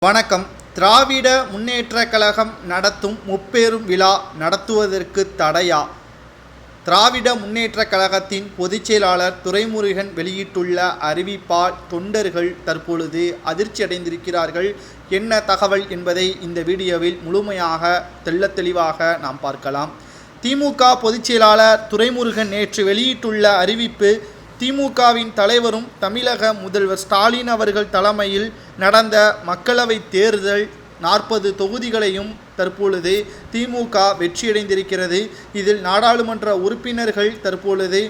வணக்கம். திராவிட முன்னேற்றக் கழகம் நடத்தும் முப்பெரும் விழா நடத்துவதற்கு தடையா? திராவிட முன்னேற்றக் கழகத்தின் பொதுச்செயலாளர் துரைமுருகன் வெளியிட்டுள்ள அறிவிப்பால் தொண்டர்கள் தற்பொழுது அதிர்ச்சியடைந்திருக்கிறார்கள். என்ன தகவல் என்பதை இந்த வீடியோவில் முழுமையாக தெள்ளத்தெளிவாக நாம் பார்க்கலாம். திமுக பொதுச்செயலாளர் துரைமுருகன் நேற்று வெளியிட்டுள்ள அறிவிப்பு திமுகவின் தலைவரும் தமிழக முதல்வர் ஸ்டாலின் அவர்கள் தலைமையில் நடந்த மக்களவைத் தேர்தல் 40 தொகுதிகளையும் தற்பொழுது திமுக வெற்றியடைந்திருக்கிறது. இதில் நாடாளுமன்ற உறுப்பினர்கள் தற்பொழுது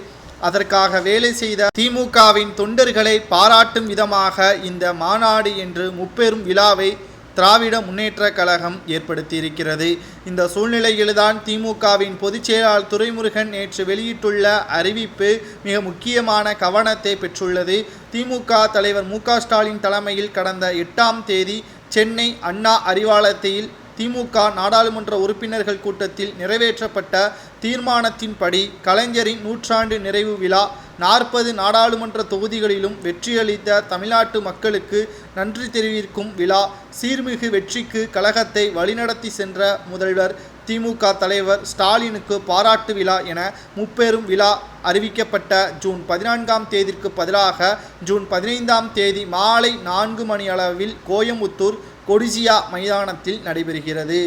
அதற்காக வேலை செய்த திமுகவின் தொண்டர்களை பாராட்டும் விதமாக இந்த மாநாடு என்று முப்பெரும் விழாவை திராவிட முன்னேற்றக் கழகம் ஏற்படுத்தியிருக்கிறது. இந்த சூழ்நிலையில்தான் திமுகவின் பொதுச்செயலாளர் துரைமுருகன் நேற்று வெளியிட்டுள்ள அறிவிப்பு மிக முக்கியமான கவனத்தை பெற்றுள்ளது. திமுக தலைவர் மு.க.ஸ்டாலின் தலைமையில் கடந்த 8ஆம் தேதி சென்னை அண்ணா அறிவாலயத்தில் திமுக நாடாளுமன்ற உறுப்பினர்கள் கூட்டத்தில் நிறைவேற்றப்பட்ட தீர்மானத்தின்படி கலைஞரின் நூற்றாண்டு நிறைவு விழா 40 நாடாளுமன்ற தொகுதிகளிலும் வெற்றியளித்த தமிழ்நாட்டு மக்களுக்கு நன்றி தெரிவிக்கும் விழா, சீர்மிகு வெற்றிக்கு கழகத்தை வழிநடத்தி சென்ற முதல்வர் திமுக தலைவர் ஸ்டாலினுக்கு பாராட்டு விழா என முப்பெரும் விழா அறிவிக்கப்பட்ட ஜூன் 14ஆம் தேதிக்கு பதிலாக ஜூன் 15ஆம் தேதி மாலை 4 மணியளவில் கோயம்புத்தூர் கொடிசியா மைதானத்தில் நடைபெறுகிறது.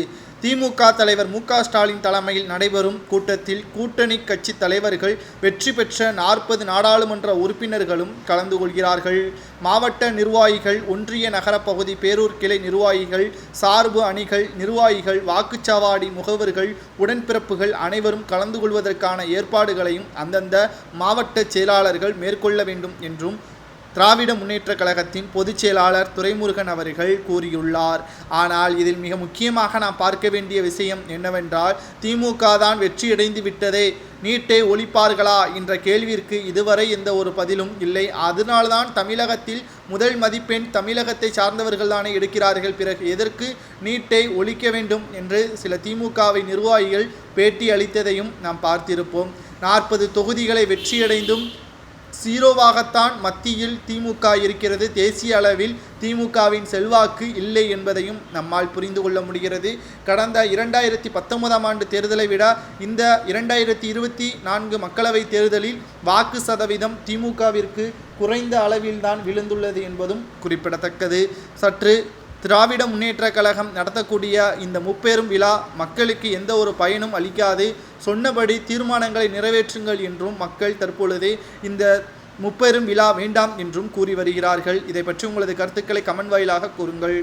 திமுக தலைவர் மு.க.ஸ்டாலின் தலைமையில் நடைபெறும் கூட்டத்தில் கூட்டணி கட்சி தலைவர்கள், வெற்றி பெற்ற 40 நாடாளுமன்ற உறுப்பினர்களும் கலந்து கொள்கிறார்கள். மாவட்ட நிர்வாகிகள், ஒன்றிய நகர பகுதி பேரூர் கிளை நிர்வாகிகள், சார்பு அணிகள் நிர்வாகிகள், வாக்குச்சாவடி முகவர்கள், உடன்பிறப்புகள் அனைவரும் கலந்து கொள்வதற்கான ஏற்பாடுகளையும் அந்தந்த மாவட்ட செயலாளர்கள் மேற்கொள்ள வேண்டும் என்றும் திராவிட முன்னேற்றக் கழகத்தின் பொதுச் செயலாளர் துரைமுருகன் அவர்கள் கூறியுள்ளார். ஆனால் இதில் மிக முக்கியமாக நாம் பார்க்க வேண்டிய விஷயம் என்னவென்றால், திமுக தான் வெற்றியடைந்து விட்டதே, நீட்டை ஒழிப்பார்களா என்ற கேள்விற்கு இதுவரை எந்த ஒரு பதிலும் இல்லை. அதனால்தான் தமிழகத்தில் முதல் மதிப்பெண் தமிழகத்தை சார்ந்தவர்கள் தானே எடுக்கிறார்கள். பிறகு எதற்கு நீட்டை ஒழிக்க வேண்டும் என்று சில திமுகவை நிர்வாகிகள் பேட்டி அளித்ததையும் நாம் பார்த்திருப்போம். 40 தொகுதிகளை வெற்றியடைந்தும் ஜீரோவாகத்தான் மத்தியில் திமுக இருக்கிறது. தேசிய அளவில் திமுகவின் செல்வாக்கு இல்லை என்பதையும் நம்மால் புரிந்து கொள்ள முடிகிறது. கடந்த 2019ஆம் ஆண்டு தேர்தலை விட இந்த 2024 மக்களவைத் தேர்தலில் வாக்கு சதவீதம் திமுகவிற்கு குறைந்த அளவில்தான் விழுந்துள்ளது என்பதும் குறிப்பிடத்தக்கது. சற்று திராவிட முன்னேற்றக் கழகம் நடத்தக்கூடிய இந்த முப்பெரும் விழா மக்களுக்கு எந்த ஒரு பயனும் அளிக்காது, சொன்னபடி தீர்மானங்களை நிறைவேற்றுங்கள் என்றும் மக்கள் தற்பொழுது இந்த முப்பெரும் விழா வேண்டாம் என்றும் கூறி வருகிறார்கள். இதை பற்றி உங்களது கருத்துக்களை கமெண்ட் வாயிலாக கூறுங்கள்.